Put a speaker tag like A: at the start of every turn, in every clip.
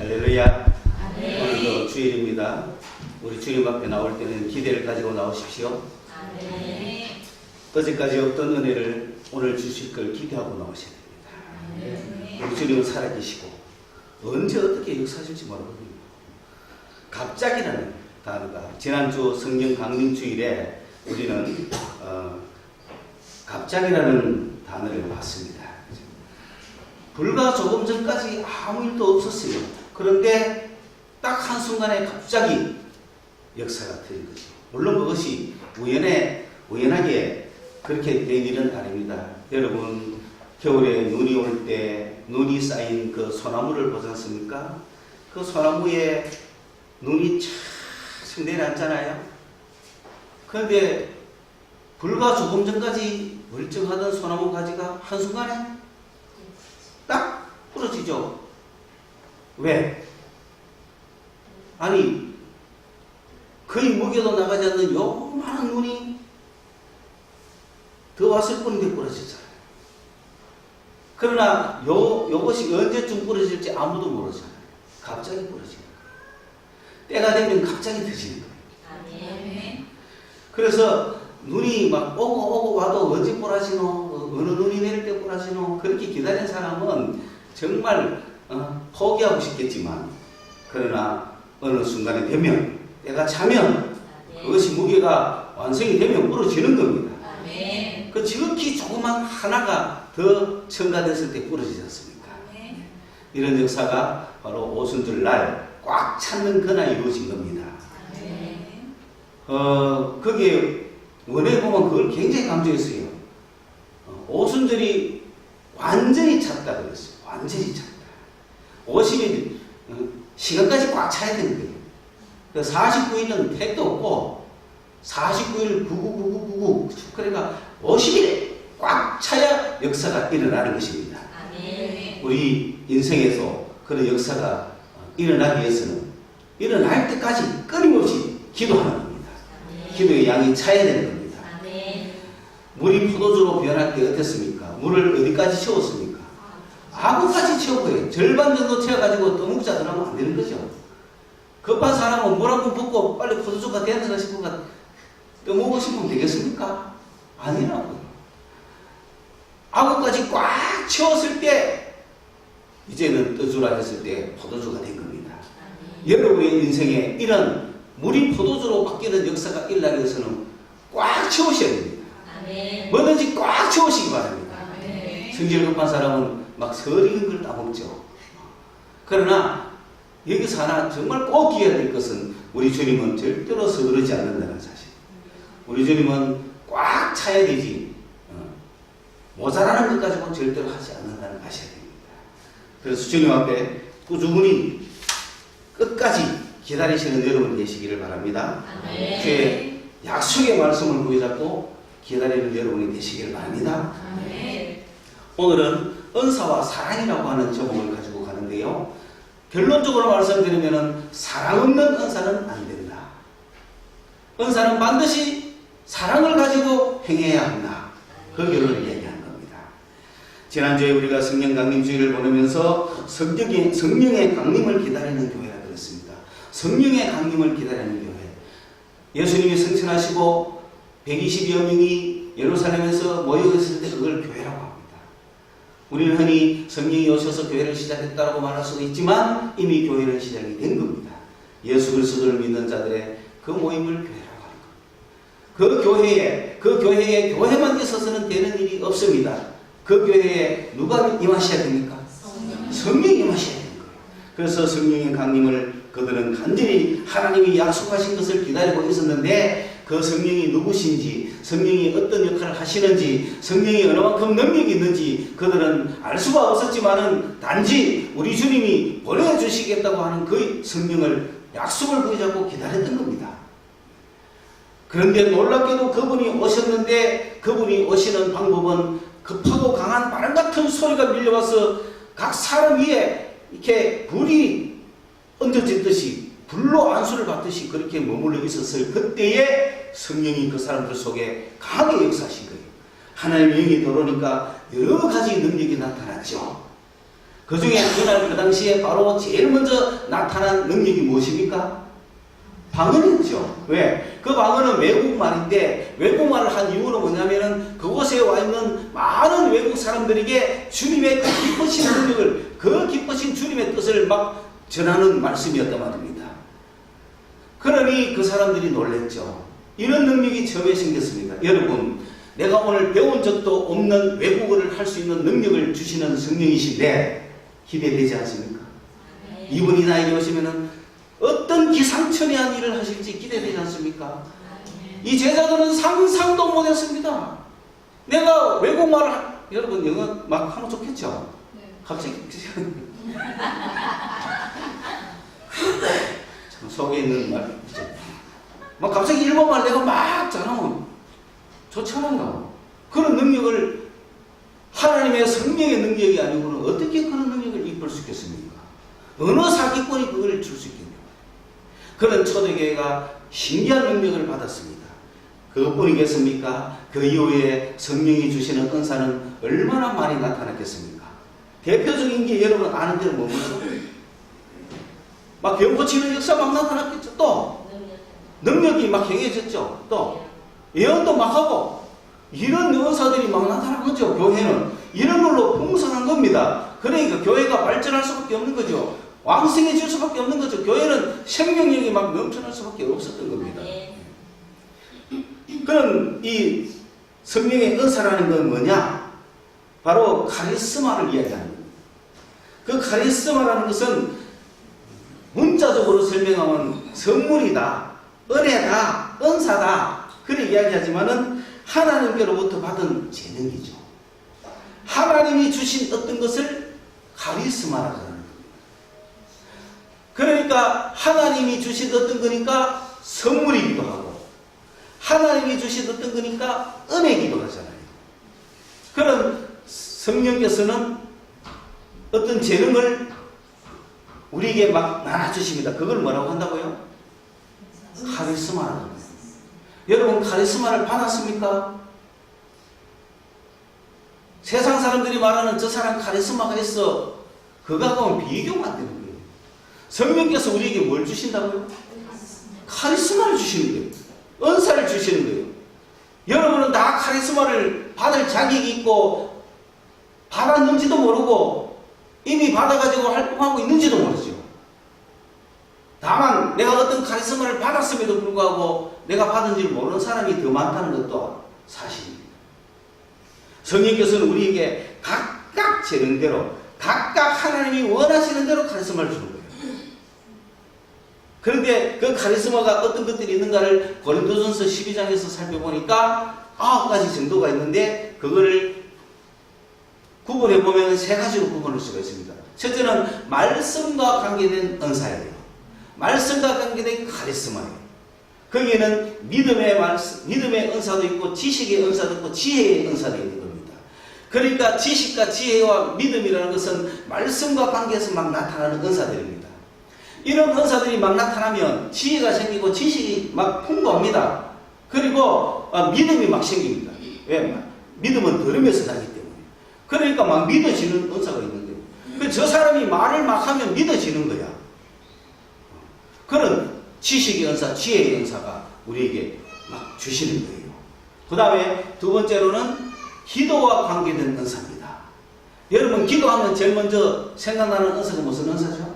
A: 할렐루야.
B: 아멘.
A: 오늘도 주일입니다. 우리 주님 앞에 나올 때는 기대를 가지고 나오십시오.
B: 아멘.
A: 어제까지 없던 은혜를 오늘 주실 걸 기대하고 나오셔야 됩니다.
B: 아멘.
A: 우리 주님은 살아계시고 언제 어떻게 역사하실지 모르거든요. 갑자기라는 단어가 지난주 성경 강림 주일에 우리는 갑자기라는 단어를 봤습니다. 불과 조금 전까지 아무 일도 없었어요. 그런데 딱 한순간에 갑자기 역사가 터진 거죠. 물론 그것이 우연하게 그렇게 된 일은 아닙니다. 여러분, 겨울에 눈이 올 때 눈이 쌓인 그 소나무를 보지 않습니까? 그 소나무에 눈이 촥 내려앉잖아요. 그런데 불과 조금 전까지 멀쩡하던 소나무 가지가 한순간에 딱 부러지죠. 왜? 아니, 거의 무게도 나가지 않는 요만한 눈이 더 왔을 뿐인데 부러지잖아요. 그러나 요것이 언제쯤 부러질지 아무도 모르잖아요. 갑자기 부러지는 거예요. 때가 되면 갑자기 터지는 거예요.
B: 아멘.
A: 그래서 눈이 막 오고 와도 언제 부러지노? 어느 눈이 내릴 때 부러지노? 그렇게 기다린 사람은 정말 포기하고 싶겠지만, 그러나 어느 순간에 되면, 때가 차면 그것이 무게가 완성이 되면 부러지는 겁니다.
B: 아멘.
A: 그 지극히 조그만 하나가 더 첨가됐을 때 부러지지 않습니까?
B: 아멘.
A: 이런 역사가 바로 오순절 날 꽉 찼는 그날 이루어진 겁니다.
B: 아멘.
A: 거기에 원에 보면 그걸 굉장히 강조했어요. 오순절이 완전히 찼다 그랬어요. 완전히 찼다. 50일 시간까지 꽉 차야 되는 거예요. 49일은 택도 없고 49일 9999 그러니까 50일에 꽉 차야 역사가 일어나는 것입니다.
B: 아멘.
A: 우리 인생에서 그런 역사가 일어나기 위해서는 일어날 때까지 끊임없이 기도하는 겁니다. 기도의 양이 차야 되는 겁니다.
B: 아멘.
A: 물이 포도주로 변할 때 어땠습니까? 물을 어디까지 채웠습니까? 아구까지 채우고요. 절반 정도 채워가지고 떠먹자 들어가면 안 되는 거죠. 급한 사람은 물 한 번 붓고 빨리 포도주가 되었나 싶으면 떠먹고 싶으면 되겠습니까? 아니라고요. 아구까지 꽉 채웠을 때 이제는 떠주라 했을 때 포도주가 된 겁니다. 여러분의 인생에 이런 물이 포도주로 바뀌는 역사가 일어나기 위해서는 꽉 채우셔야 됩니다.
B: 아멘.
A: 뭐든지 꽉 채우시기 바랍니다.
B: 아멘.
A: 성질 급한 사람은 막 서리는 걸 따먹죠. 그러나 여기서 하나 정말 꼭 기해야 될 것은 우리 주님은 절대로 서두르지 않는다는 사실. 우리 주님은 꽉 차야 되지 모자라는 것 가지고는 절대로 하지 않는다는 걸 아셔야 됩니다. 그래서 주님 앞에 꾸준히 끝까지 기다리시는 여러분 되시기를 바랍니다.
B: 아멘.
A: 주의 약속의 말씀을 부여잡고 기다리는 여러분이 되시기를 바랍니다.
B: 아멘.
A: 오늘은 은사와 사랑이라고 하는 제목을 가지고 가는데요. 결론적으로 말씀드리면 사랑 없는 은사는 안 된다. 은사는 반드시 사랑을 가지고 행해야 한다. 그 결론을 얘기하는 겁니다. 지난주에 우리가 성령 강림 주일을 보내면서 성령의 강림을 기다리는 교회라 그랬습니다. 성령의 강림을 기다리는 교회. 예수님이 승천하시고 120여 명이 예루살렘에서 모여있을 때 그걸 교회라고 합니다. 우리는 흔히 성령이 오셔서 교회를 시작했다고 말할 수도 있지만 이미 교회는 시작이 된 겁니다. 예수 그리스도를 믿는 자들의 그 모임을 교회라고 하는 겁니다. 그 교회에 교회만 있어서는 되는 일이 없습니다. 그 교회에 누가 임하셔야 됩니까? 성령이 임하셔야 되는 거예요. 그래서 성령의 강림을 그들은 간절히 하나님이 약속하신 것을 기다리고 있었는데 그 성령이 누구신지, 성령이 어떤 역할을 하시는지, 성령이 얼마만큼 능력이 있는지 그들은 알 수가 없었지만은 단지 우리 주님이 보내주시겠다고 하는 그 성령을 약속을 부여잡고 기다렸던 겁니다. 그런데 놀랍게도 그분이 오셨는데 그분이 오시는 방법은 급하고 강한 바람 같은 소리가 밀려와서 각 사람 위에 이렇게 불이 얹어졌듯이 불로 안수를 받듯이 그렇게 머물러 있었을 그때에 성령이 그 사람들 속에 강하게 역사하신 거예요. 하나님의 영이 들어오니까 여러 가지 능력이 나타났죠. 그 중에 그날 그 당시에 바로 제일 먼저 나타난 능력이 무엇입니까? 방언이었죠. 왜? 그 방언은 외국말인데 외국말을 한 이유는 뭐냐면은 그곳에 와 있는 많은 외국 사람들에게 주님의 그 기쁘신 능력을, 그 기쁘신 주님의 뜻을 막 전하는 말씀이었단 말입니다. 그러니 그 사람들이 놀랬죠. 이런 능력이 처음에 생겼습니다. 여러분, 내가 오늘 배운 적도 없는 외국어를 할 수 있는 능력을 주시는 성령이신데 기대되지 않습니까? 이분이 나에게 오시면은 어떤 기상천외한 일을 하실지 기대되지 않습니까? 이 제자들은 상상도 못했습니다. 내가 외국말을 여러분 영어 막 하면 좋겠죠? 갑자기 참 속에 있는 말 막 갑자기 일본말 내가 막 잘하면 좋잖아요. 그런 능력을 하나님의 성령의 능력이 아니고는 어떻게 그런 능력을 입을 수 있겠습니까? 어느 사기꾼이 그걸 줄 수 있겠냐? 그런 초대교회가 신기한 능력을 받았습니다. 그것뿐이겠습니까? 그 이후에 성령이 주시는 은사는 얼마나 많이 나타났겠습니까? 대표적인 게 여러분 아는 대로 뭡니까? 막 병 고치는 역사 막 나타났겠죠. 또 능력이 막 행해졌죠. 또 예언도 막 하고 이런 은사들이 막 나타난 거죠. 교회는 이런 걸로 풍성한 겁니다. 그러니까 교회가 발전할 수밖에 없는 거죠. 왕성해질 수밖에 없는 거죠. 교회는 생명력이 막 넘쳐날 수밖에 없었던 겁니다. 그럼 이 성령의 은사라는 건 뭐냐? 바로 카리스마를 이야기하는 겁니다. 그 카리스마라는 것은 문자적으로 설명하면 선물이다, 은혜다, 은사다 그렇게 이야기하지만은 하나님께로부터 받은 재능이죠. 하나님이 주신 어떤 것을 카리스마라고 하는 겁니다. 그러니까 하나님이 주신 어떤 거니까 선물이기도 하고 하나님이 주신 어떤 거니까 은혜이기도 하잖아요. 그런 성령께서는 어떤 재능을 우리에게 막 나눠주십니다. 그걸 뭐라고 한다고요? 카리스마라고 합니다. 여러분 카리스마를 받았습니까? 세상 사람들이 말하는 저 사람 카리스마가 있어, 그거하고는 비교가 안 되는 거예요. 성령께서 우리에게 뭘 주신다고요? 카리스마를 주시는 거예요. 은사를 주시는 거예요. 여러분은 다 카리스마를 받을 자격이 있고 받았는지도 모르고 이미 받아가지고 활동하고 있는지도 모르죠. 다만 내가 어떤 카리스마를 받았음에도 불구하고 내가 받은 줄 모르는 사람이 더 많다는 것도 사실입니다. 성령께서는 우리에게 각각 재능대로 각각 하나님이 원하시는 대로 카리스마를 주는 거예요. 그런데 그 카리스마가 어떤 것들이 있는가를 고린도전서 12장에서 살펴보니까 9가지 정도가 있는데 그거를 구분해 보면 3가지로 구분할 수가 있습니다. 첫째는 말씀과 관계된 은사예요. 말씀과 관계된 카리스마예요. 거기에는 믿음의 은사도 있고 지식의 은사도 있고 지혜의 은사도 있는 겁니다. 그러니까 지식과 지혜와 믿음이라는 것은 말씀과 관계에서 막 나타나는 은사들입니다. 이런 은사들이 막 나타나면 지혜가 생기고 지식이 막 풍부합니다. 그리고 믿음이 막 생깁니다. 왜? 믿음은 들으면서 다기 때문에. 그러니까 막 믿어지는 은사가 있는 거예요. 저 사람이 말을 막 하면 믿어지는 거야. 그런 지식의 은사, 지혜의 은사가 우리에게 막 주시는 거예요. 그 다음에 두 번째로는 기도와 관계된 은사입니다. 여러분 기도하면 제일 먼저 생각나는 은사가 무슨 은사죠?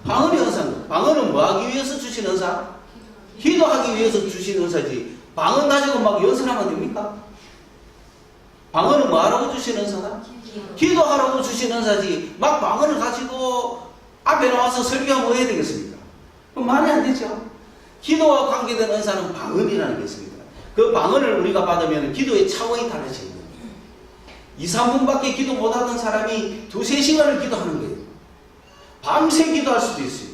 A: 방언의 은사입니다. 방언은 뭐 하기 위해서 주신 은사? 기도하기 위해서 주신 은사지. 방언 가지고 막 연설하면 됩니까? 방언은 뭐 하라고 주신 은사다? 기도하라고 주신 은사지. 막 방언을 가지고 앞에 나와서 설교하면 뭐 해야 되겠습니까? 그럼 말이 안 되죠. 기도와 관계된 은사는 방언이라는 게 있습니다. 그 방언을 우리가 받으면 기도의 차원이 달라지는 거예요. 2, 3분밖에 기도 못하던 사람이 2, 3시간을 기도하는 거예요. 밤새 기도할 수도 있어요.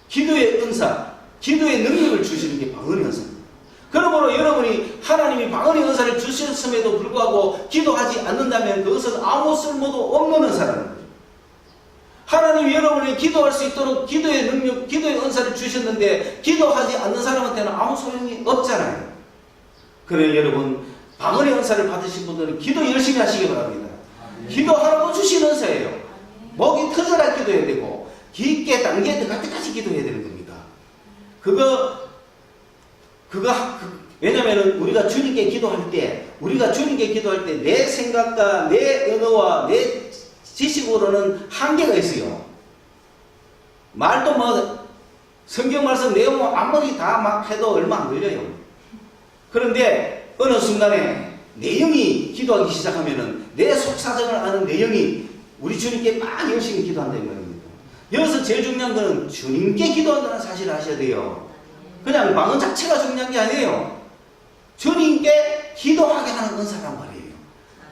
A: 기도의 은사, 기도의 능력을 주시는 게 방언의 은사입니다. 그러므로 여러분이 하나님이 방언의 은사를 주셨음에도 불구하고 기도하지 않는다면 그것은 아무 쓸모도 없는 은사라는 거예요. 하나님이 여러분이 기도할 수 있도록 기도의 능력, 기도의 은사를 주셨는데 기도하지 않는 사람한테는 아무 소용이 없잖아요. 그래 여러분 방언의 은사를 받으신 분들은 기도 열심히 하시기 바랍니다. 기도하라고 주신 은사예요. 목이 터져라 기도해야 되고 깊게 단계에 들어갈 때까지 기도해야 되는 겁니다. 왜냐면은 우리가 주님께 기도할 때 내 생각과 내 언어와 내 지식으로는 한계가 있어요. 말도 뭐 성경 말씀 내용을 아무리 다 막 해도 얼마 안 걸려요. 그런데 어느 순간에 내 영이 기도하기 시작하면은 내 속사정을 아는 내 영이 우리 주님께 막 열심히 기도한다는 말입니다. 여기서 제일 중요한 것은 주님께 기도한다는 사실을 아셔야 돼요. 그냥 방언 자체가 중요한 게 아니에요. 주님께 기도하게 하는 은사란 말이에요.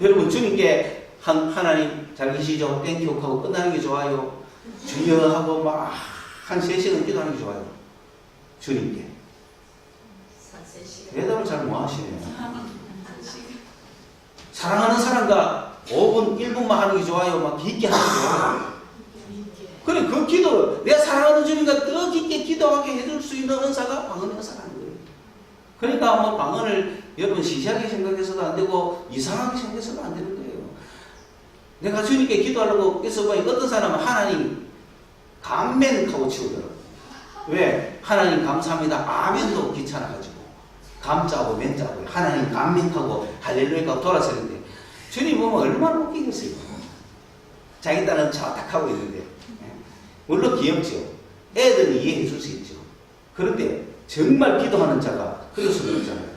A: 여러분 주님께 하나님 잘 계시죠? 땡큐 하고 끝나는 게 좋아요. 주여 하고 막 한 3시간 기도하는 게 좋아요. 주님께. 대답을 잘 못 하시네요. 사랑하는 사람과 5분, 1분만 하는 게 좋아요. 막 깊게 하는 게 좋아요. 그래, 그 기도를, 내 사랑하는 주님과 더 깊게 기도하게 해줄 수 있는 은사가 방언 은사라는 거예요. 그러니까 뭐 방언을 여러분 시시하게 생각해서도 안 되고, 이상하게 생각해서도 안 되는 거예요. 내가 주님께 기도하려고 해서 보니 어떤 사람은 하나님, 감멘하고 치우더라고요. 왜? 하나님 감사합니다. 아멘도 귀찮아가지고. 감자고 맨자고 하나님 감멘하고 할렐루야하고 돌아서는데 주님 보면 얼마나 웃기겠어요. 자기 딸은 차딱하고 있는데 물론 귀엽죠. 애들은 이해해 줄 수 있죠. 그런데 정말 기도하는 자가 그럴 수는 없잖아요.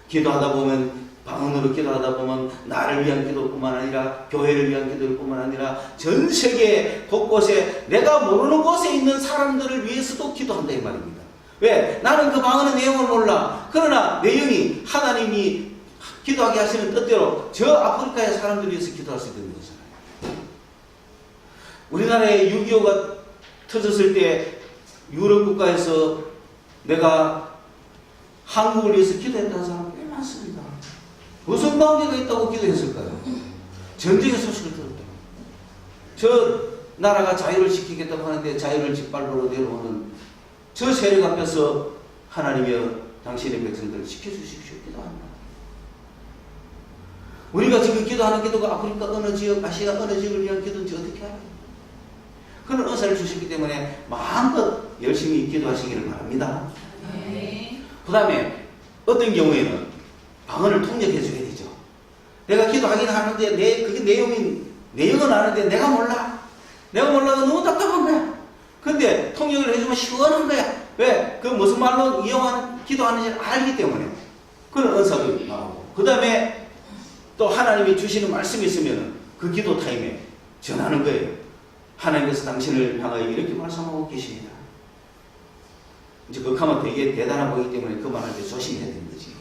A: 기도하다 보면 방언으로 기도하다 보면 나를 위한 기도뿐만 아니라 교회를 위한 기도뿐만 아니라 전 세계 곳곳에 내가 모르는 곳에 있는 사람들을 위해서도 기도한다 이 말입니다. 왜? 나는 그 방언의 내용을 몰라. 그러나 내 영이 하나님이 기도하게 하시는 뜻대로 저 아프리카의 사람들을 위해서 기도할 수 있는 거잖아요. 우리나라에 6.25가 터졌을 때 유럽 국가에서 내가 한국을 위해서 기도했다는 사람 꽤 많습니다. 무슨 관계가 있다고 기도했을까요? 전쟁의 소식을 들었다. 저 나라가 자유를 지키겠다고 하는데 자유를 짓밟으러 내려오는 저 세력 앞에서 하나님이여 당신의 백성들을 지켜주십시오 기도합니다. 우리가 지금 기도하는 기도가 아프리카 어느 지역, 아시아 어느 지역을 위한 기도인지 어떻게 알아요? 그런 은사를 주셨기 때문에 마음껏 열심히 기도하시기를 바랍니다.
B: 네.
A: 그 다음에 어떤 경우에는 방언을 통역해 줘야 되죠. 내가 기도하긴 하는데 그게 내용은 아는데 내가 몰라. 내가 몰라도 너무 답답한 거야. 근데 통역을 해주면 시원한 거야. 왜? 그 무슨 말로 기도하는지를 알기 때문에. 그런 은사도 나오고. 그 다음에 또 하나님이 주시는 말씀이 있으면 그 기도 타임에 전하는 거예요. 하나님께서 당신을 향하여 이렇게 말씀하고 계십니다. 이제 그렇게 하면 되게 대단한 거기 때문에 그 말할 때 조심해야 되는 거지.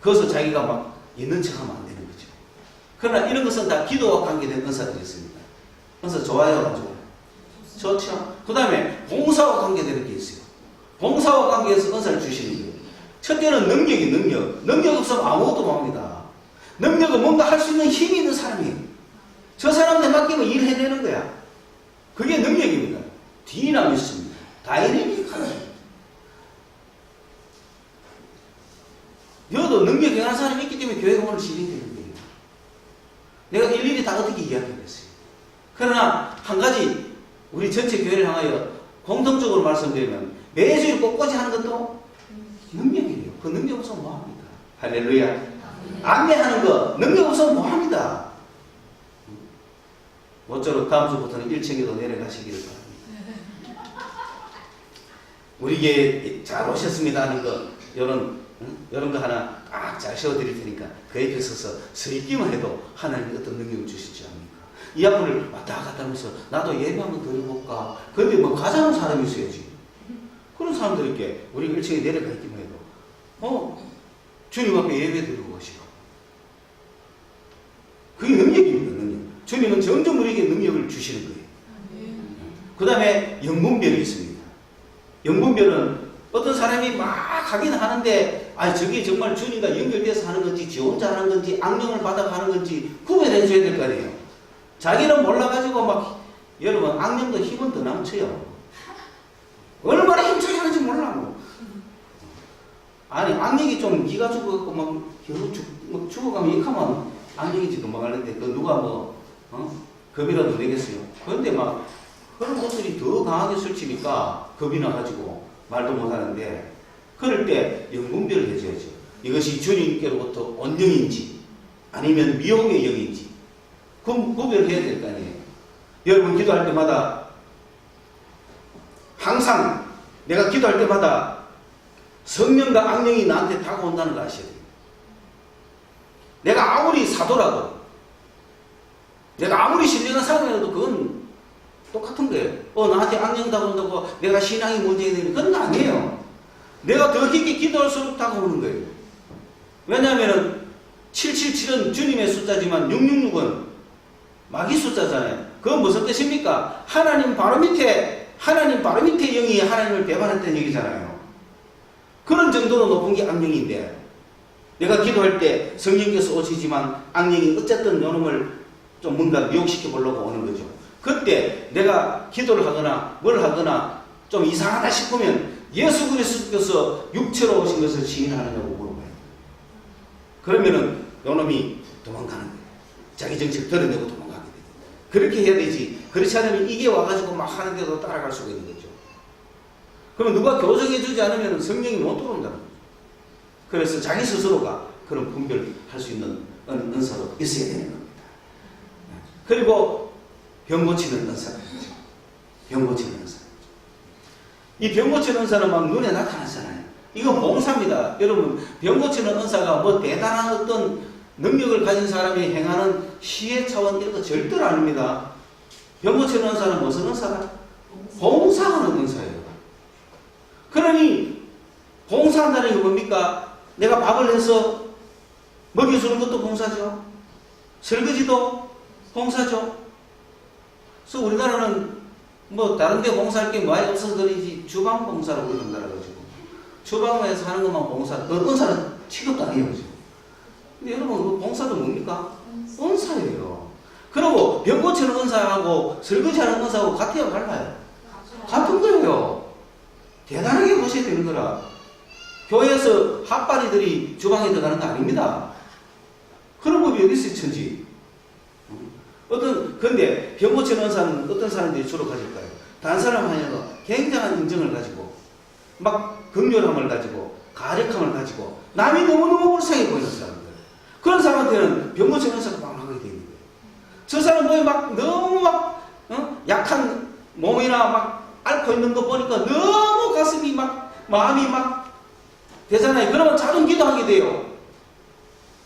A: 거기서 자기가 막 있는 척 하면 안 되는 거죠. 그러나 이런 것은 다 기도와 관계된 은사들이 있습니다. 은사 좋아요, 안 좋아요? 좋죠. 그 다음에 봉사와 관계되는 게 있어요. 봉사와 관계해서 은사를 주시는 거예요. 첫째는 능력 없으면 아무것도 못합니다. 능력은 뭔가 할 수 있는 힘이 있는 사람이에요. 저 사람한테 맡기면 일을 해내는 거야. 그게 능력입니다. 디나미스입니다. 다이내믹하다. 여도 능력이 강한 사람이 있기 때문에 교회가 오늘 진행되는 거예요. 내가 일일이 다 어떻게 이야기하겠어요. 그러나 한 가지 우리 전체 교회를 향하여 공통적으로 말씀드리면 매주일 꽃꽂이 하는 것도 능력이에요. 그 능력 없으면 뭐합니까? 할렐루야. 안내하는 거 능력 없으면 뭐합니다. 모쪼록 다음 주부터는 1층에도 내려가시기를 바랍니다. 우리 교회에 잘 오셨습니다 하는 거 이런 거 하나 딱 잘 세워드릴 테니까 그 옆에 서서 서 있기만 해도 하나님이 어떤 능력을 주실지 압니까? 이 앞을 왔다 갔다 하면서 나도 예배 한번 드려볼까? 근데 뭐 가자는 사람이 있어야지. 그런 사람들에게 우리 1층에 내려가 있기만 해도 주님 앞에 예배 드리고 오시고 그게 능력입니다. 능력. 주님은 점점 우리에게 능력을 주시는 거예요. 그 다음에 영분별이 있습니다. 영분별은 어떤 사람이 막 하긴 하는데 저게 정말 주님과 연결돼서 하는 건지 지 혼자 하는 건지 악령을 받아 하는 건지 구별해 줘야 될 거 아니에요. 자기는 몰라가지고 막 여러분 악령도 힘은 더 넘쳐요. 얼마나 힘차게 하는지 몰라. 뭐. 아니 악령이 좀 기가 죽어갖고 막 겨우 죽어가면 이렇게 하면 악령이지 금방 하는데 그 누가 겁이라도 내겠어요. 그런데 막 그런 것들이 더 강하게 설치니까 겁이 나가지고 말도 못하는데 그럴 때 영분별을 해줘야죠. 이것이 주님께로부터 온 영인지 아니면 미혹의 영인지 구별해야 될 거 아니에요. 여러분 기도할 때마다 항상 내가 기도할 때마다 성령과 악령이 나한테 다가온다는 거 아셔야 돼요. 내가 아무리 사도라도 내가 아무리 신령한 사람이라도 그건 똑같은 거예요. 나한테 악령 다가온다고 내가 신앙이 문제가 되는 그건 아니에요. 내가 더 깊게 기도할수록 다가오는 거예요. 왜냐하면 777은 주님의 숫자지만 666은 마귀 숫자잖아요. 그건 무슨 뜻입니까? 하나님 바로 밑에 영이 하나님을 배반했다는 얘기잖아요. 그런 정도로 높은 게 악령인데 내가 기도할 때 성령께서 오시지만 악령이 어쨌든 요놈을 좀 뭔가 미혹시켜 보려고 오는 거죠. 그때 내가 기도를 하거나 뭘 하거나 좀 이상하다 싶으면 예수 그리스도께서 육체로 오신 것을 시인하느냐고 물어봐요. 그러면은 요놈이 도망가는 거예요. 자기 정체를 드러내고 도망가게 돼요. 그렇게 해야 되지. 그렇지 않으면 이게 와가지고 막 하는데도 따라갈 수가 있는 거죠. 그러면 누가 교정해 주지 않으면 성령이 못 들어온다는 거죠. 그래서 자기 스스로가 그런 분별할 수 있는 은사도 있어야 되는 겁니다. 그리고 병 고치는 은사가 있죠. 병 고치는 은사. 이 병 고치는 은사는 막 눈에 나타나잖아요. 이건 봉사입니다. 여러분, 병 고치는 은사가 뭐 대단한 어떤 능력을 가진 사람이 행하는 시의 차원 이런 거 절대로 아닙니다. 병 고치는 은사는 무슨 은사가? 봉사하는 은사예요. 그러니 봉사한다는 게 뭡니까? 내가 밥을 해서 먹여주는 것도 봉사죠. 설거지도 봉사죠. 그래서 우리나라는 뭐 다른 데 봉사할 게 많이 없어서 그런지 주방 봉사라고 이런 거라 가지고 주방에서 하는 것만 봉사. 그 은사는 취급도 안 해요. 근데 여러분 그 봉사도 뭡니까? 은사예요. 그리고 병 고치는 은사하고 설거지하는 은사하고 같아요, 달라요? 같은 거예요. 대단하게 보셔야 되는 거라. 교회에서 핫바리들이 주방에 들어가는 거 아닙니다. 그런 법이 어디 있어요, 천지. 근데 병 고치는 은사는 어떤 사람들이 주로 가질까요? 다른 사람 하냐고 굉장한 인정을 가지고, 막 긍휼함을 가지고, 가력함을 가지고, 남이 너무너무 불쌍해 보이는 사람들. 그런 사람한테는 병 고치는 은사가 막 나가게 되는 거예요. 저 사람 보면 막 너무 막, 약한 몸이나 막 앓고 있는 거 보니까 너무 가슴이 막, 마음이 막 되잖아요. 그러면 자동 기도하게 돼요.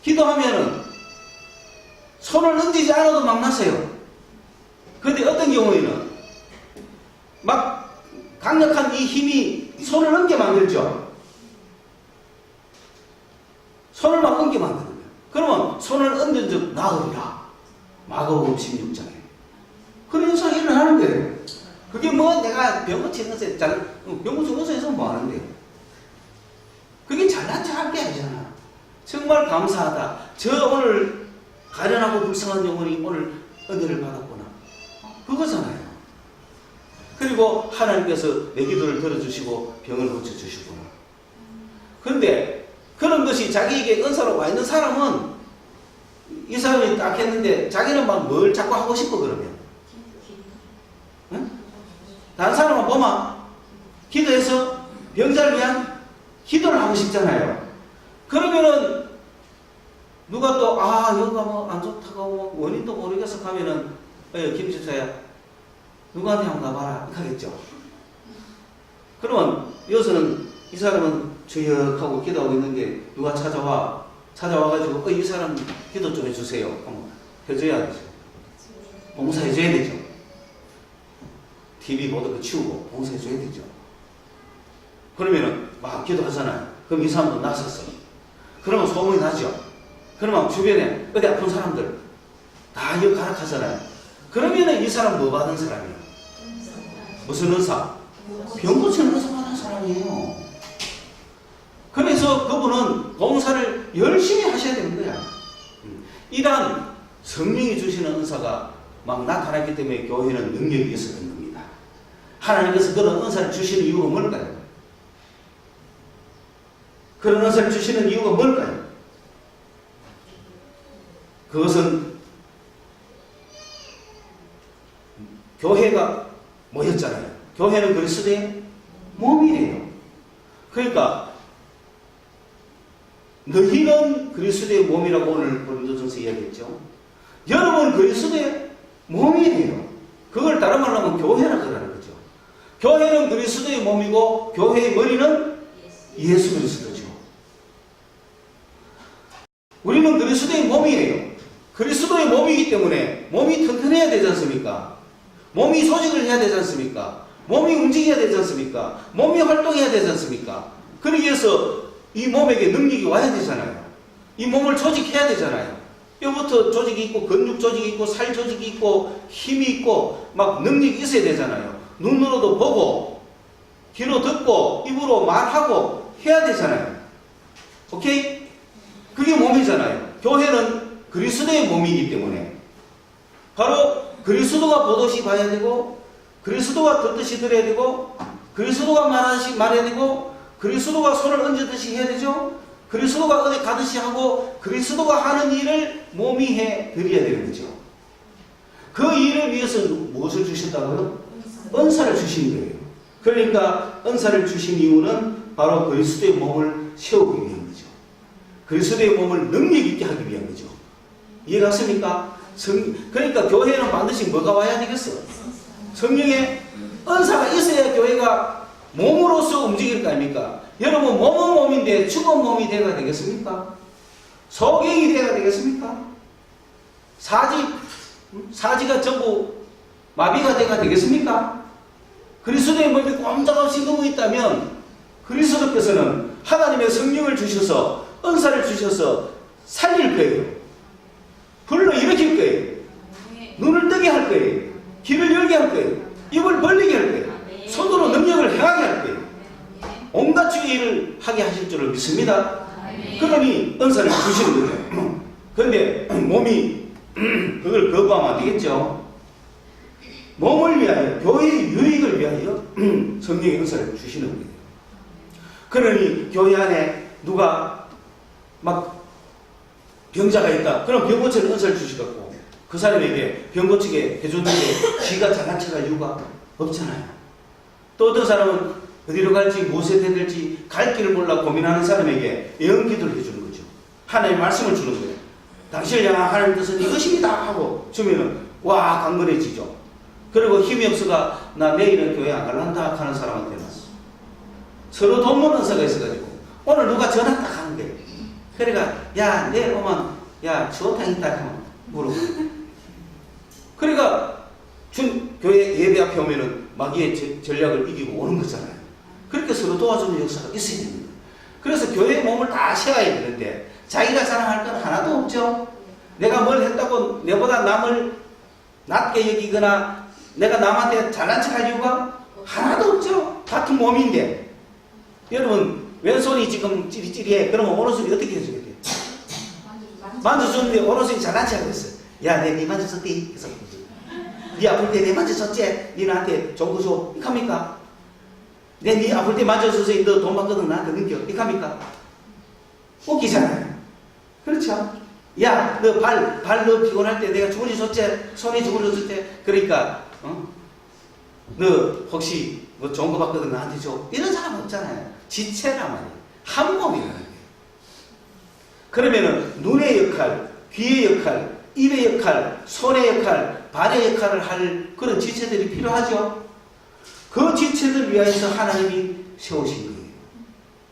A: 기도하면은 손을 얹지 않아도 막 나서요. 그런데 어떤 경우에는 막 강력한 이 힘이 손을 얹게 만들죠. 손을 막 얹게 만드는 거예요. 그러면 손을 얹은 즉 나으리라. 마가복음 16장에. 그런 현상이 일어나는 거예요. 그게 뭐 내가 병 고치는 것에 병 고치는 것에서 뭐 하는데요. 그게 잘난 척할 게 아니잖아. 정말 감사하다. 저 오늘 가련하고 불쌍한 영혼이 오늘 은혜를 받았구나. 그거잖아요. 그리고 하나님께서 내 기도를 들어주시고 병을 고쳐주시구나. 그런데 그런 것이 자기에게 은사로 와 있는 사람은 이 사람이 딱 했는데 자기는 막 뭘 자꾸 하고 싶어 그러면. 응? 다른 사람은 보면 기도해서 병자를 위한 기도를 하고 싶잖아요. 그러면은 누가 또 여기가 뭐 안 좋다고 뭐 원인도 모르겠어 하면은 김지사야 누구한테 한번 가봐라 하겠죠. 그러면 여기서는 이 사람은 주역하고 기도하고 있는데 누가 찾아와가지고 이 사람 기도 좀 해주세요 하면 해줘야 되죠. 봉사해줘야 되죠. TV 보도 그 치우고 봉사해줘야 되죠. 그러면은 막 기도하잖아요. 그럼 이 사람도 나섰어. 그러면 소문이 나죠. 그러면 주변에 어디 아픈 사람들 다 가락하잖아요. 그러면은 이 사람 뭐 받은 사람이에요? 무슨 은사? 병 고치는 은사 받은 사람이에요. 그래서 그분은 봉사를 열심히 하셔야 되는 거야. 이런 성령이 주시는 은사가 막 나타났기 때문에 교회는 능력이 있었던 겁니다. 하나님께서 그런 은사를 주시는 이유가 뭘까요? 그런 은사를 주시는 이유가 뭘까요? 그것은 교회가 모였잖아요. 교회는 그리스도의 몸이에요. 그러니까 너희는 그리스도의 몸이라고 오늘 고린도전서 이야기했죠. 여러분 그리스도의 몸이에요. 그걸 다른 말로 하면 교회라 그러는 거죠. 교회는 그리스도의 몸이고 교회의 머리는 예수 그리스도죠. 우리는 그리스도의 몸이에요. 그리스도의 몸이기 때문에 몸이 튼튼해야 되지 않습니까? 몸이 소직을 해야 되지 않습니까? 몸이 움직여야 되지 않습니까? 몸이 활동해야 되지 않습니까? 그러기 위해서 이 몸에게 능력이 와야 되잖아요. 이 몸을 조직해야 되잖아요. 뼈부터 조직이 있고 근육 조직이 있고 살 조직이 있고 힘이 있고 막 능력이 있어야 되잖아요. 눈으로도 보고 귀로 듣고 입으로 말하고 해야 되잖아요. 오케이? 그게 몸이잖아요. 교회는 그리스도의 몸이기 때문에 바로 그리스도가 보듯이 봐야 되고 그리스도가 듣듯이 들어야 되고 그리스도가 말하듯이 말해야 되고 그리스도가 손을 얹듯이 해야 되죠. 그리스도가 어디 가듯이 하고 그리스도가 하는 일을 몸이 해 드려야 되는 거죠. 그 일을 위해서 무엇을 주신다고요? 은사를 주신 거예요. 그러니까 은사를 주신 이유는 바로 그리스도의 몸을 세우기 위한 거죠. 그리스도의 몸을 능력 있게 하기 위한 거죠. 이해갔습니까? 그러니까 교회는 반드시 뭐가 와야 되겠어? 성령의 은사가 있어야 교회가 몸으로서 움직일 거 아닙니까? 여러분 몸은 몸인데 죽은 몸이 돼야 되겠습니까? 소경이 돼야 되겠습니까? 사지가 전부 마비가 돼야 되겠습니까? 그리스도의 몸이 꼼짝없이 누워 있다면 그리스도께서는 하나님의 성령을 주셔서 은사를 주셔서 살릴 거예요. 불러 일으킬 거예요. 눈을 뜨게 할 거예요. 귀를 열게 할 거예요. 입을 벌리게 할 거예요. 손으로 능력을 행하게 할 거예요. 온갖 주의 일을 하게 하실 줄을 믿습니다. 그러니 은사를 주시는 거예요. 그런데 몸이 그걸 거부하면 안 되겠죠. 몸을 위하여 교회의 유익을 위하여 성령의 은사를 주시는 거예요. 그러니 교회 안에 누가 막 병자가 있다. 그럼 병 고치는 은사를 주시겠고 그 사람에게 병 고치게 해줬는데 지가 잘난 척할 이유가 없잖아요. 또 어떤 사람은 어디로 갈지 무엇에 해야 될지 갈 길을 몰라 고민하는 사람에게 예언기도를 해주는 거죠. 하나님의 말씀을 주는 거예요. 당신을 향한 하나님 뜻은 이것입니다 하고 주면은 와 강건해지죠. 그리고 힘이 없어가 나 내일은 교회 안 갈란다 하는 사람한테 왔어. 서로 돕는 은사가 있어가지고 오늘 누가 전화 딱 하는 거예요. 그러니까 야 내일 오면 야 주어탕 있다 하면 물어보. 그러니까 교회 예배 앞에 오면은 마귀의 전략을 이기고 오는 거잖아요. 그렇게 서로 도와주는 역사가 있어야 됩니다. 그래서 교회의 몸을 다 세워야 되는데 자기가 자랑할 건 하나도 없죠. 내가 뭘 했다고 내보다 남을 낮게 여기거나 내가 남한테 잘난 척할 이유가 하나도 없죠. 같은 몸인데 여러분 왼손이 지금 찌리찌리해. 그러면 오른손이 어떻게 해줘야 돼? 만져줬는데 오른손이 잘난 척하고 있어. 야, 내 니 만져줬대. 그래서 니 아플 때 내 만져줬지? 니 나한테 좋은 거 줘. 이렇게 합니까? 니 아플 때 만져줘서 너 돈 받거든 나한테 넘겨. 이렇게 합니까? 웃기잖아요. 그렇죠? 야, 너 너 피곤할 때 내가 주머니 줬지? 손이 주머니 줬지? 그러니까 너 혹시 뭐 좋은 거 받거든 나한테 줘. 이런 사람 없잖아요. 지체란 말이에요. 한 몸이라는 거예요. 그러면은 눈의 역할, 귀의 역할, 입의 역할, 손의 역할, 발의 역할을 할 그런 지체들이 필요하죠. 그 지체들 위하여서 하나님이 세우신 거예요.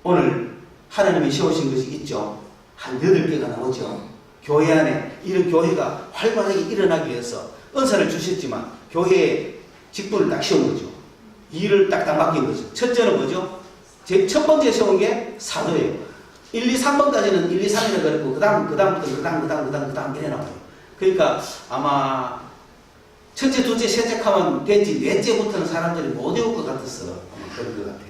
A: 오늘 하나님이 세우신 것이 있죠. 한 8개가 나오죠. 교회 안에 이런 교회가 활발하게 일어나기 위해서 은사를 주셨지만 교회에 직분을 딱 세운 거죠. 일을 딱딱 맡긴 거죠. 첫째는 뭐죠? 첫 번째 세운 게 사도예요. 1, 2, 3번까지는 1, 2, 3이라 그랬고 그 다음 이래 나와요. 그러니까 아마 첫째, 둘째, 셋째 하면 됐지 넷째부터는 사람들이 못 외울 것 같아서 그런 것 같아요.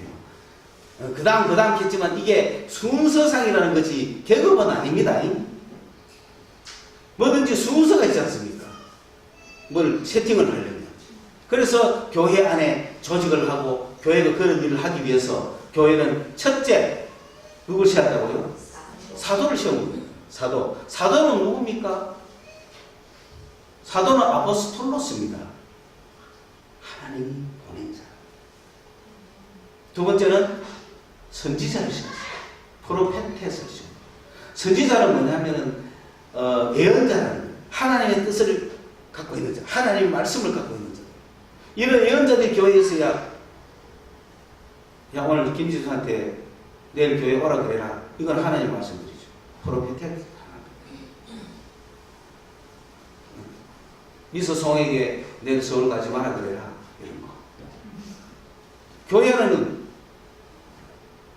A: 그 다음 했지만 이게 순서상이라는 것이 계급은 아닙니다. 뭐든지 순서가 있지 않습니까? 뭘 세팅을 하려면. 그래서 교회 안에 조직을 하고 교회가 그런 일을 하기 위해서 교회는 첫째 누굴 세웠다고요? 사도를 세운 거예요. 사도는 누굽니까? 사도는 아포스톨로스입니다. 하나님이 보낸 사람. 두 번째는 선지자를 시켰어요. 프로페테스죠. 선지자는 뭐냐면은 예언자라는 거예요. 하나님의 뜻을 갖고 있는 자, 하나님의 말씀을 갖고 있는 자. 이런 예언자들이 교회에 있어야, 야 오늘 김지수한테 내일 교회 오라 그래라. 이건 하나님의 말씀들이죠. 프로페테스. 미소송에게 내일 서울 가지 마라 그래라. 이런 거. 교회 안에는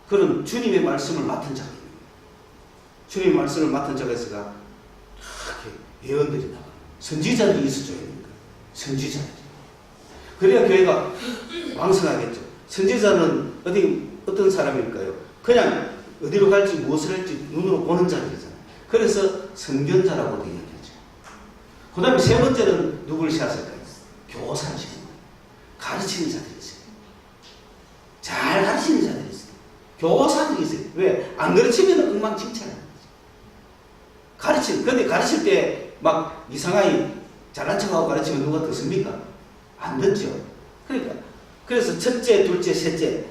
A: 그런 주님의 말씀을 맡은 자가 있는 거예요. 주님의 말씀을 맡은 자가 있어가 이렇게 예언들이 나와요. 선지자들이 있어줘야 되는 거예요. 선지자들이. 그래야 교회가 왕성하겠죠. 선지자는 어떤 사람일까요? 그냥 어디로 갈지 무엇을 할지 눈으로 보는 자들이잖아요. 그래서 선견자라고도 얘기하죠. 그 다음에 세 번째는 누구를 세웠을까요? 교사를 세운 거예요. 가르치는 자들이 있어요. 잘 가르치는 자들이 있어요. 교사들이 있어요. 왜? 안 가르치면 엉망진창이에요. 근데 가르칠 때 막 이상하게 잘난 척하고 가르치면 누가 듣습니까? 안 듣죠. 그래서 첫째, 둘째, 셋째,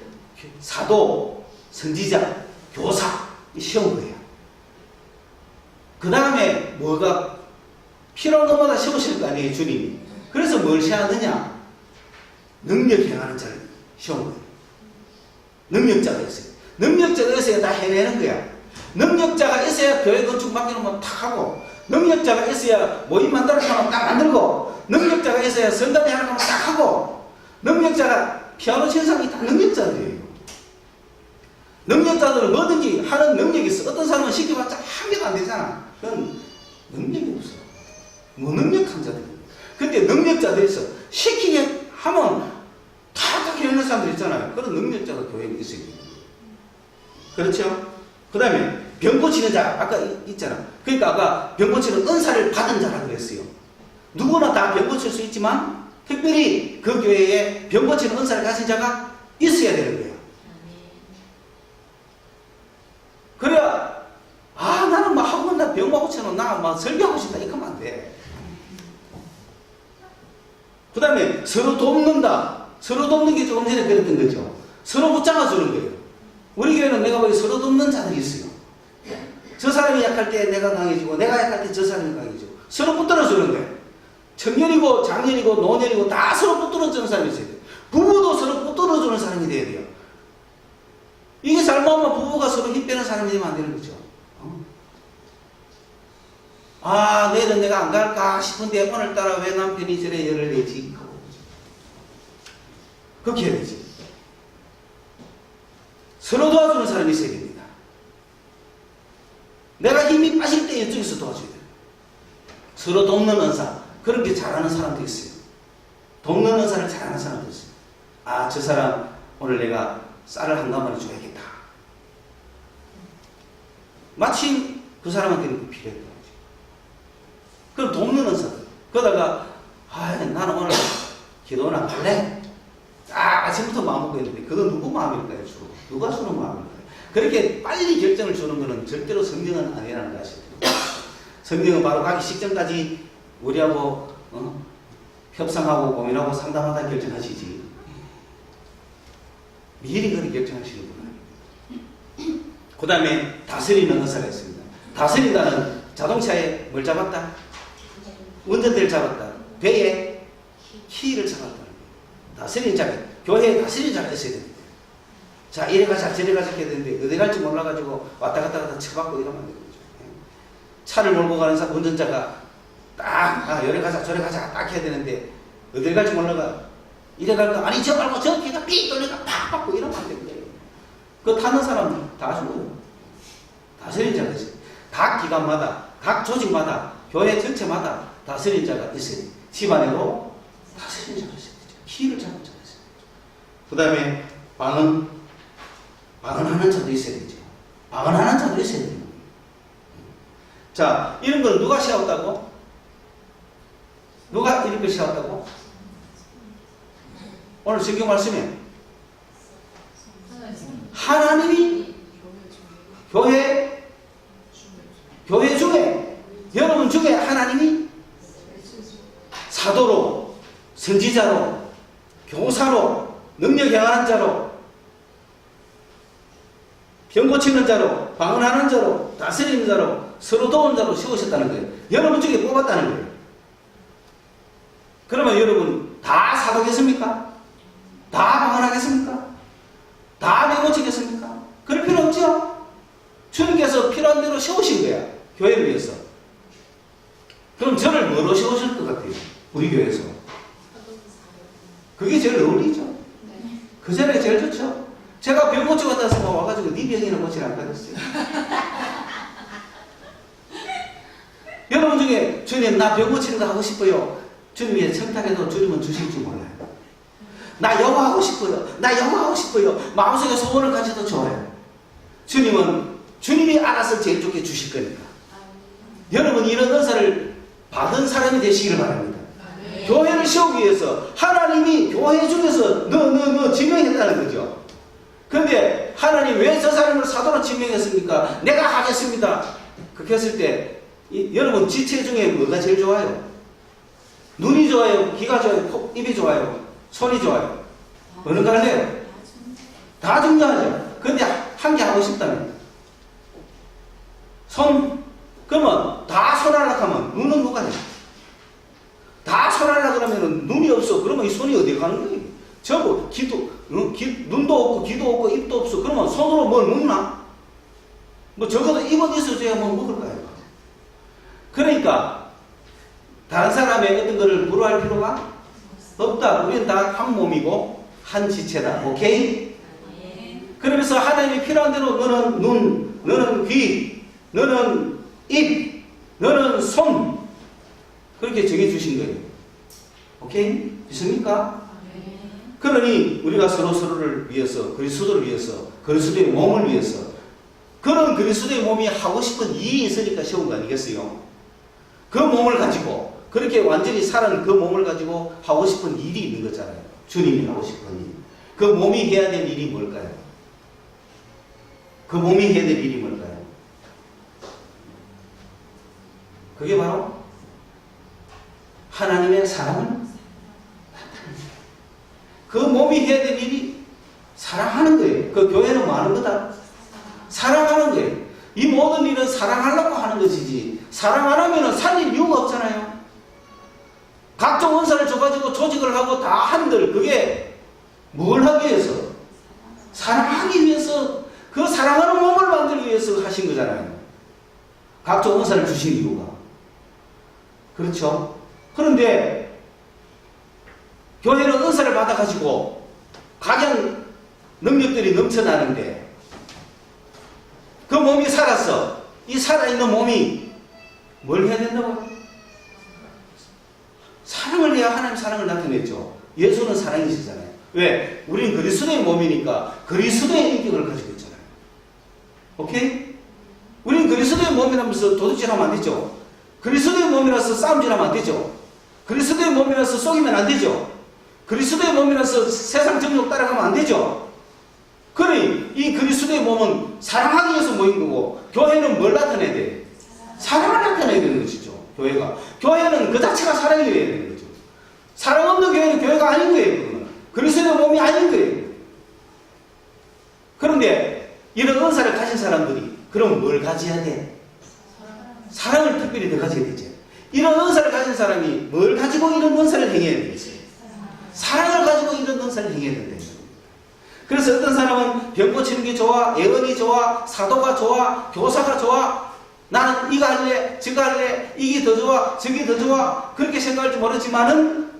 A: 사도, 선지자, 교사, 시험 거예요. 그 다음에 뭐가 필요한 것마다 세우시는 거 아니에요, 주님이. 그래서 뭘 세웠느냐? 능력 행하는 자를 세운 거예요. 능력자가 있어요. 능력자가 있어야 다 해내는 거야. 능력자가 있어야 교회 건축 맡겨놓으면 탁 하고, 능력자가 있어야 모임 만들어 놓으면 딱 만들고, 능력자가 있어야 성당에 하나 놓으면 딱 하고, 능력자가 피아노 치는 사람이 다 능력자들이에요. 능력자들은 뭐든지 하는 능력이 있어. 어떤 사람은 시켜봤자 한 개도 안 되잖아. 그건 능력이 없어. 무능력한 자들. 근데 능력자들이 있어. 시키게 하면 다 해내는 사람들 있잖아요. 그런 능력자가 교회에 있어야 돼요. 그렇죠? 그 다음에 병 고치는 자, 아까 있잖아. 그러니까 아까 병 고치는 은사를 받은 자라고 그랬어요. 누구나 다 병 고칠 수 있지만 특별히 그 교회에 병 고치는 은사를 가진 자가 있어야 되는 거예요. 그래야 나는 막 학원 나 병 고치는 나 막 설교하고 싶다 이러면 안 돼. 그 다음에 서로 돕는다. 서로 돕는 게 조금 전에 그랬던 거죠. 서로 붙잡아 주는 거예요. 우리 교회는 내가 보기 서로 돕는 자들이 있어요. 저 사람이 약할 때 내가 강해지고 내가 약할 때 저 사람이 강해지고 서로 붙들어 주는 거예요. 청년이고 장년이고 노년이고 다 서로 붙들어 주는 사람이 있어야 돼요. 부부도 서로 붙들어 주는 사람이 돼야 돼요. 이게 잘못하면 부부가 서로 힘 빼는 사람이 되면 안 되는 거죠. 내일은 내가 안 갈까 싶은데 오늘따라 왜 남편이 저래 열을 내지? 그렇게 해야 되지. 서로 도와주는 사람이 있어야 됩니다. 내가 힘이 빠질 때 이쪽에서 도와줘야 돼요. 서로 돕는 은사. 그런 게 잘하는 사람도 있어요. 돕는 은사를 잘하는 사람도 있어요. 저 사람 오늘 내가 쌀을 한 가마를 줘야겠다. 마침 그 사람한테는 필요했던 거죠. 그럼 돕는 은사들. 그러다가 나는 오늘 기도는 안 할래? 아침부터 마음 먹고 있는데 그건 누구 마음일까요? 주로? 누가 주는 마음일까요? 그렇게 빨리 결정을 주는 것은 절대로 성경은 아니라는 거 아시죠? 성경은 바로 가기 직전까지 우리하고 협상하고 고민하고 상담하다 결정하시지. 미리 그렇게 결정하시는구나. 그 다음에 다스리는 은사가 있습니다. 다스린다는 자동차에 뭘 잡았다? 운전대를 잡았다. 배에 키를 잡았다. 다스리는 자가, 교회에 다스리는 자가 있어야 됩니다. 자, 이래 가자, 저래 가자 해야 되는데, 어디 갈지 몰라가지고 왔다 갔다 쳐받고 이러면 안 되는 거죠. 차를 몰고 가는 운전자가 딱, 이래 가자, 저래 가자 딱 해야 되는데, 어디 갈지 몰라가, 이래 갈까? 아니, 저 말고 저 걔가 삑 돌리가 팍 받고 이러면 안 되는 거예요. 그거 타는 사람 다 죽어요. 다스리는 자가 있어요. 각 기관마다, 각 조직마다, 교회 전체마다 다스리는 자가 있어요. 집안에도 다스리는 자가 있어요. 키를 잡은 자가 있어요. 그 다음에 방언하는 자도 있어야 되죠. 방언하는 자도 있어야 돼요. 자, 이런 걸 누가 세웠다고? 누가 이런 걸 세웠다고? 오늘 성경 말씀에 하나님이 교회 중에 여러분 중에 하나님이 사도로 선지자로 교사로, 능력 행하는 자로, 병 고치는 자로, 방언하는 자로, 다스리는 자로, 서로 도우는 자로 세우셨다는 거예요. 여러분 중에 뽑았다는 거예요. 그러면 여러분 다 사도겠습니까? 다 방언하겠습니까? 다 병 고치겠습니까? 그럴 필요 없죠? 주님께서 필요한 대로 세우신 거야. 교회를 위해서. 그럼 저를 뭐로 세우실 것 같아요? 우리 교회에서. 그게 제일 어울리죠. 그 자리가 제일 좋죠. 제가 병 고치고 왔다 해서 와가지고 네 병이나 고치라 안 그랬어요. 여러분 중에 주님 나 병 고치는 거 하고 싶어요. 주님이 청탁해도 주님은 주실 줄 몰라요. 나 영어 하고 싶어요. 나 영어 하고 싶어요. 마음속에 소원을 가져도 좋아요. 주님은 주님이 알아서 제일 좋게 주실 거니까. 여러분 이런 은사를 받은 사람이 되시기를 바랍니다. 교회를 세우기 위해서 하나님이 교회 중에서 너 지명했다는 거죠. 그런데 하나님 왜 저 사람을 사도로 지명했습니까? 내가 하겠습니다. 그렇게 했을 때 여러분 지체 중에 뭐가 제일 좋아요? 눈이 좋아요? 귀가 좋아요? 입이 좋아요? 손이 좋아요? 어느 거 할래요? 다 중요하죠. 그런데 한 개 하고 싶다면 손, 그러면 다 손하려고 하면 눈은 누가 해요? 다 손하려고 그러면 눈이 없어. 그러면 이 손이 어디 가는 거예요? 전부 눈도 없고 귀도 없고 입도 없어. 그러면 손으로 뭘 먹나? 뭐 적어도 입은 있어줘야 뭐 먹을 거예요. 그러니까 다른 사람의 어떤 거를 부러워할 필요가 없다. 우리는 다 한 몸이고 한 지체다. 오케이? 그러면서 하나님이 필요한 대로 너는 눈, 너는 귀, 너는 입, 너는 손 그렇게 정해주신 거예요. 오케이? 있습니까? 그러니 우리가 서로를 위해서, 그리스도를 위해서, 그리스도의 몸을 위해서 그런 그리스도의 몸이 하고 싶은 일이 있으니까 세운 거 아니겠어요? 그 몸을 가지고 그렇게 완전히 살은 그 몸을 가지고 하고 싶은 일이 있는 거잖아요. 주님이 하고 싶은 일. 그 몸이 해야 될 일이 뭘까요? 그 몸이 해야 될 일이 뭘까요? 그게 바로 하나님의 사랑을 나타내는 그 몸이 해야 될 일이 사랑하는 거예요. 그 교회는 뭐 하는 거다? 사랑하는 거예요. 이 모든 일은 사랑하려고 하는 것이지 사랑 안 하면 살릴 이유가 없잖아요. 각종 은사를 줘가지고 조직을 하고 다 한들 그게 뭘 하기 위해서? 사랑하기 위해서 그 사랑하는 몸을 만들기 위해서 하신 거잖아요. 각종 은사를 주신 이유가. 그렇죠? 그런데 교회는 은사를 받아가지고 각양 능력들이 넘쳐나는데 그 몸이 살았어. 이 살아있는 몸이 뭘 해야 된다고요? 사랑을 해야 하나님 사랑을 나타냈죠. 예수는 사랑이시잖아요. 왜? 우리는 그리스도의 몸이니까 그리스도의 인격을 가지고 있잖아요. 오케이? 우리는 그리스도의 몸이라면서 도둑질하면 안 되죠. 그리스도의 몸이라서 싸움질하면 안 되죠. 그리스도의 몸이라서 속이면 안 되죠. 그리스도의 몸이라서 세상 정욕 따라가면 안 되죠. 그러니 이 그리스도의 몸은 사랑하기 위해서 모인 거고 교회는 뭘 나타내야 돼? 사랑을 나타내야 되는 것이죠. 교회는 그 자체가 사랑이어야 되는 거죠. 사랑 없는 교회는 교회가 아닌 거예요. 그리스도의 몸이 아닌 거예요. 그런데 이런 은사를 가진 사람들이 그럼 뭘 가져야 돼? 사랑을 특별히 더 가져야 되죠. 이런 은사를 가진 사람이 뭘 가지고 이런 은사를 행해야 되겠어요? 사랑을 가지고 이런 은사를 행해야 된다. 그래서 어떤 사람은 병 고치는 게 좋아, 예언이 좋아, 사도가 좋아, 교사가 좋아, 나는 이거 할래, 저거 할래, 이게 더 좋아, 저게 더 좋아, 그렇게 생각할지 모르지만은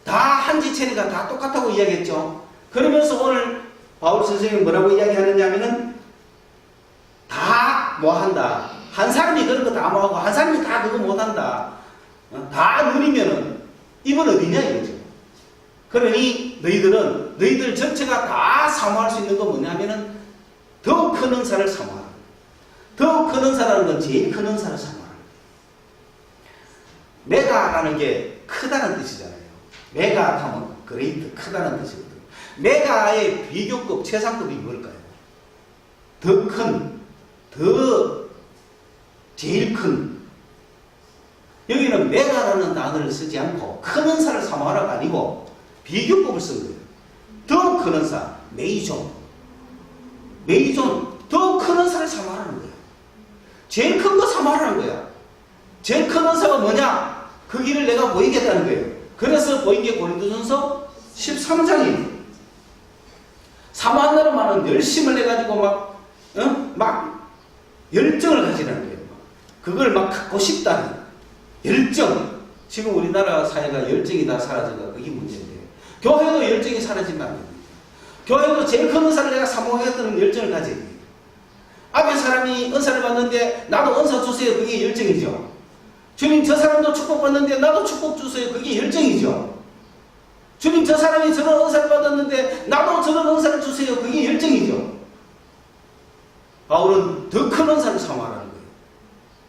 A: 다 한 지체니까 다 똑같다고 이야기했죠. 그러면서 오늘 바울 선생님이 뭐라고 이야기하느냐면은 다 뭐 한다. 한 사람이 그런 거 다 뭐하고 한 사람이 다 그거 못한다. 다 누리면은 이건 어디냐 이거죠. 그러니 너희들 전체가 다 사모할 수 있는 건 뭐냐면은 더 큰 은사를 사모하라. 더 큰 은사라는 건 제일 큰 은사를 사모하라. 메가라는 게 크다는 뜻이잖아요. 메가 하면 그레이트, 크다는 뜻이거든요. 메가의 비교급, 최상급이 뭘까요? 더 큰, 제일 큰. 여기는 메가라는 단어를 쓰지 않고 큰 은사를 사모하라가 아니고 비교법을 쓴 거예요. 더 큰 은사, 메이존, 더 큰 은사를 사모하라는 거예요. 제일 큰 거 사모하라는 거야. 제일 큰 은사가 뭐냐? 그 길을 내가 보이겠다는 거예요. 그래서 보인 게 고린도전서 13장이에요. 사모한다는 말은 열심을 내가지고 막 열정을 가지라는 거예요. 그걸 막 갖고 싶다는 열정. 지금 우리나라 사회가 열정이 다 사라져가 그게 문제인데, 교회도 열정이 사라진다는 겁니다. 교회도 제일 큰 은사를 내가 사모하겠다는 열정을 가져야 돼요. 앞에 사람이 은사를 받는데 나도 은사 주세요. 그게 열정이죠. 주님, 저 사람도 축복받는데 나도 축복 주세요. 그게 열정이죠. 주님, 저 사람이 저런 은사를 받았는데 나도 저런 은사를 주세요. 그게 열정이죠. 바울은 더 큰 은사를 사모하라는 거예요.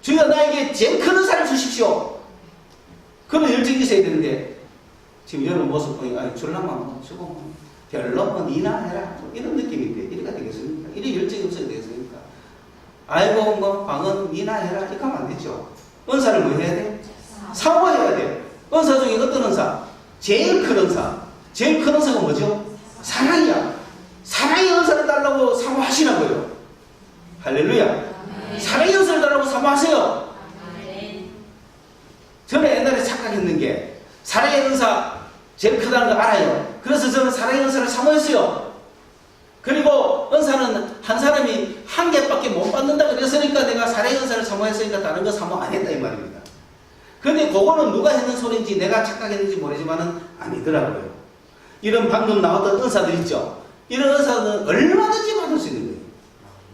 A: 주여, 나에게 제일 큰 은사를 주십시오. 그런 열정이 있어야 되는데, 지금 이런 모습 보니까 줄라면 주고 별로 니나 해라 이런 느낌인데 이래가 되겠습니까? 이런 열정이 없어야 되겠습니까? 아이고 방은 니나 해라 이렇게 하면 안 되죠. 은사를 뭐 해야 돼? 사모해야 돼. 은사 중에 어떤 은사? 제일 큰 은사. 제일 큰 은사가 뭐죠? 사랑이야. 사랑의 은사를 달라고 사모하시라고요. 할렐루야. 사랑의 은사를 달라고 사모하세요. 저는 옛날에 착각했는 게 사랑의 은사 제일 크다는 거 알아요. 그래서 저는 사랑의 은사를 사모했어요. 그리고 은사는 한 사람이 한 개밖에 못 받는다 그랬으니까 내가 사랑의 은사를 사모했으니까 다른 거 사모 안 했다 이 말입니다. 그런데 그거는 누가 했는 소리인지 내가 착각했는지 모르지만은 아니더라고요. 이런 방금 나왔던 은사들 있죠. 이런 은사는 얼마든지 받을 수 있는 거예요.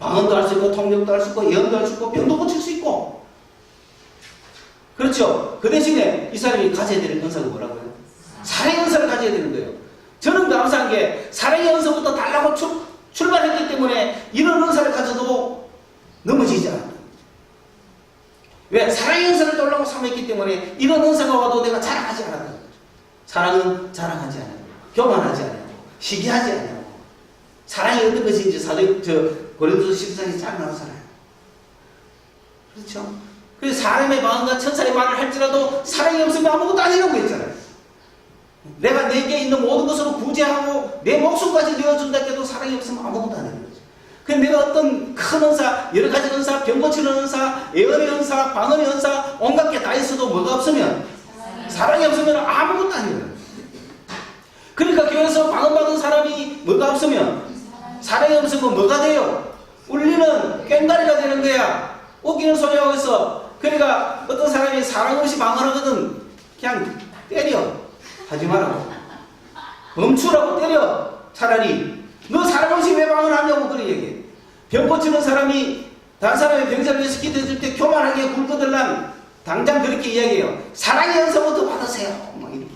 A: 방언도 할 수 있고 통역도 할 수 있고 예언도 할 수 있고 병도 고칠 수 있고. 그렇죠. 그 대신에 이 사람이 가져야 될 은사가 뭐라고요? 사랑의 은사를 가져야 되는 거예요. 저는 감사한 게 사랑의 은사부터 달라고 출발했기 때문에 이런 은사를 가져도 넘어지지 않아요. 왜? 사랑의 은사를 달라고 사모했기 때문에 이런 은사가 와도 내가 자랑하지 않았다는 거죠. 사랑은 자랑하지 않아요. 교만하지 않아요. 시기하지 않아요. 사랑이 어떤 것인지 고린도서 14장에 잘 나오잖아요. 그렇죠? 그래서 사람의 마음과 천사의 말을 할지라도 사랑이 없으면 아무것도 아니라고 했잖아요. 내가 내게 있는 모든 것으로 구제하고 내 목숨까지 내어준다 해도 사랑이 없으면 아무것도 아니라는 거죠. 그래서 내가 어떤 큰 은사, 여러 가지 은사, 병 고치는 은사, 예언의 은사, 방언의 은사, 온갖 게 다 있어도 뭐가 없으면, 사랑이 없으면 아무것도 아니라는 거죠. 그러니까 교회에서 방언 받은 사람이 뭐가 없으면, 사랑이 없으면 뭐가 돼요? 울리는 꽹과리가 되는 거야. 웃기는 소리 하고 있어. 그러니까 어떤 사람이 사랑 없이 방언하거든. 그냥 때려. 하지 말라고. 멈추라고 때려. 차라리. 너 사랑 없이 왜 방언하냐고 그래 얘기해. 병 고치는 사람이 다른 사람의 병자를 위해서 기도해줄 때 교만하게 굴거들란 당장 그렇게 이야기해요. 사랑의 은사부터 받으세요. 막 이렇게.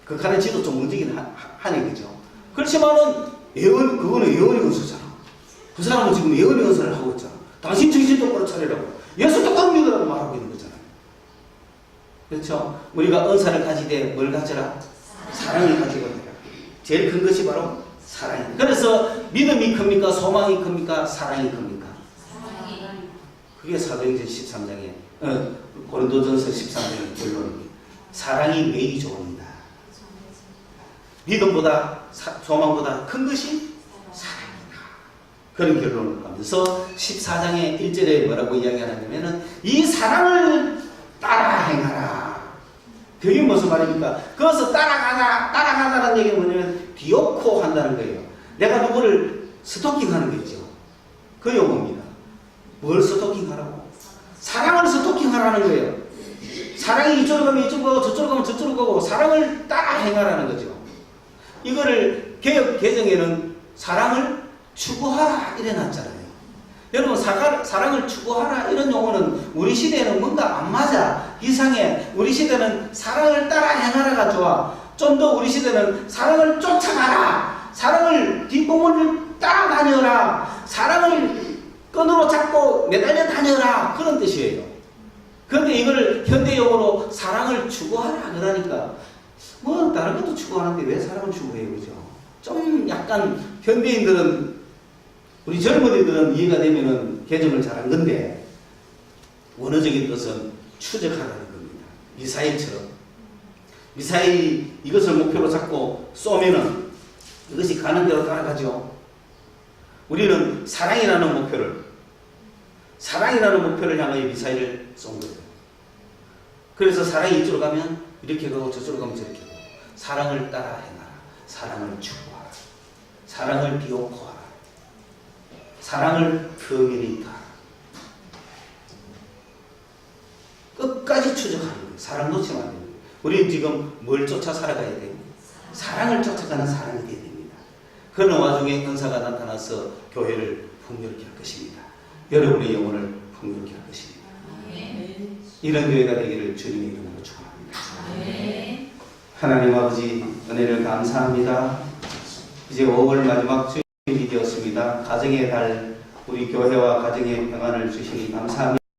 A: 그 칸의 지도 좀 움직이긴 하네, 그죠? 그렇지만은 그거는 예언의 은사잖아. 그 사람은 지금 예언의 은사를 하고 있잖아. 당신 정신 똑바로 차리라고. 예수 똑바로 믿으라고 말하고 있는 거잖아요. 그렇죠? 우리가 은사를 가지되 뭘 가져라? 사랑을 가지고 있다. 제일 큰 것이 바로 사랑입니다. 그래서 믿음이 큽니까? 소망이 큽니까? 사랑이 큽니까? 그게 사도행전 13장에 고린도전서 13장의 결론입니다. 사랑이 매우 좋습니다. 믿음보다 소망보다 큰 것이 사랑이다. 그런 결론을 하면서 14장의 1절에 뭐라고 이야기하냐면은 이 사랑을 따라 행하라. 그게 무슨 말입니까? 그것을 따라가다라는 얘기는 뭐냐면 디오코 한다는 거예요. 내가 누구를 스토킹하는 거 있죠. 그 용어입니다. 뭘 스토킹하라고? 사랑을 스토킹하라는 거예요. 사랑이 이쪽으로 가면 이쪽으로 가고 저쪽으로 가면 저쪽으로 가고 사랑을 따라 행하라는 거죠. 이거를 개역 개정에는 사랑을 추구하라 이래 놨잖아요. 여러분 사랑을 추구하라 이런 용어는 우리 시대에는 뭔가 안 맞아. 이상해. 우리 시대는 사랑을 따라 행하라가 좋아. 좀 더 우리 시대는 사랑을 쫓아가라. 사랑을 뒷공을 따라다녀라. 사랑을 끈으로 잡고 매달려 다녀라. 그런 뜻이에요. 그런데 이걸 현대용어로 사랑을 추구하라 그러니까 뭐 다른 것도 추구하는데 왜 사랑을 추구해요, 그죠? 좀 약간 현대인들은 우리 젊은이들은 이해가 되면은 개정을 잘한 건데 원어적인 뜻은 추적하라는 겁니다. 이사야처럼 미사일이 이것을 목표로 잡고 쏘면은 이것이 가는 대로 따라가죠. 우리는 사랑이라는 목표를 향하여 미사일을 쏜 거예요. 그래서 사랑이 이쪽으로 가면 이렇게 가고 저쪽으로 가면 저렇게 가고, 사랑을 따라 행하라. 사랑을 추구하라. 사랑을 비옥호하라. 사랑을 경연히 따라. 끝까지 추적하는 거예요. 사랑 놓치면 안 됩니다. 우리는 지금 뭘 쫓아 살아가야 돼요? 사랑을 쫓아가는 사람이 되어야 됩니다. 그런 와중에 은사가 나타나서 교회를 풍요롭게 할 것입니다. 여러분의 영혼을 풍요롭게 할 것입니다.
B: 아멘.
A: 이런 교회가 되기를 주님의 이름으로 축원합니다.
B: 아멘.
A: 하나님 아버지 은혜를 감사합니다. 이제 5월 마지막 주일이 되었습니다. 가정의 달, 우리 교회와 가정의 평안을 주시니 감사합니다.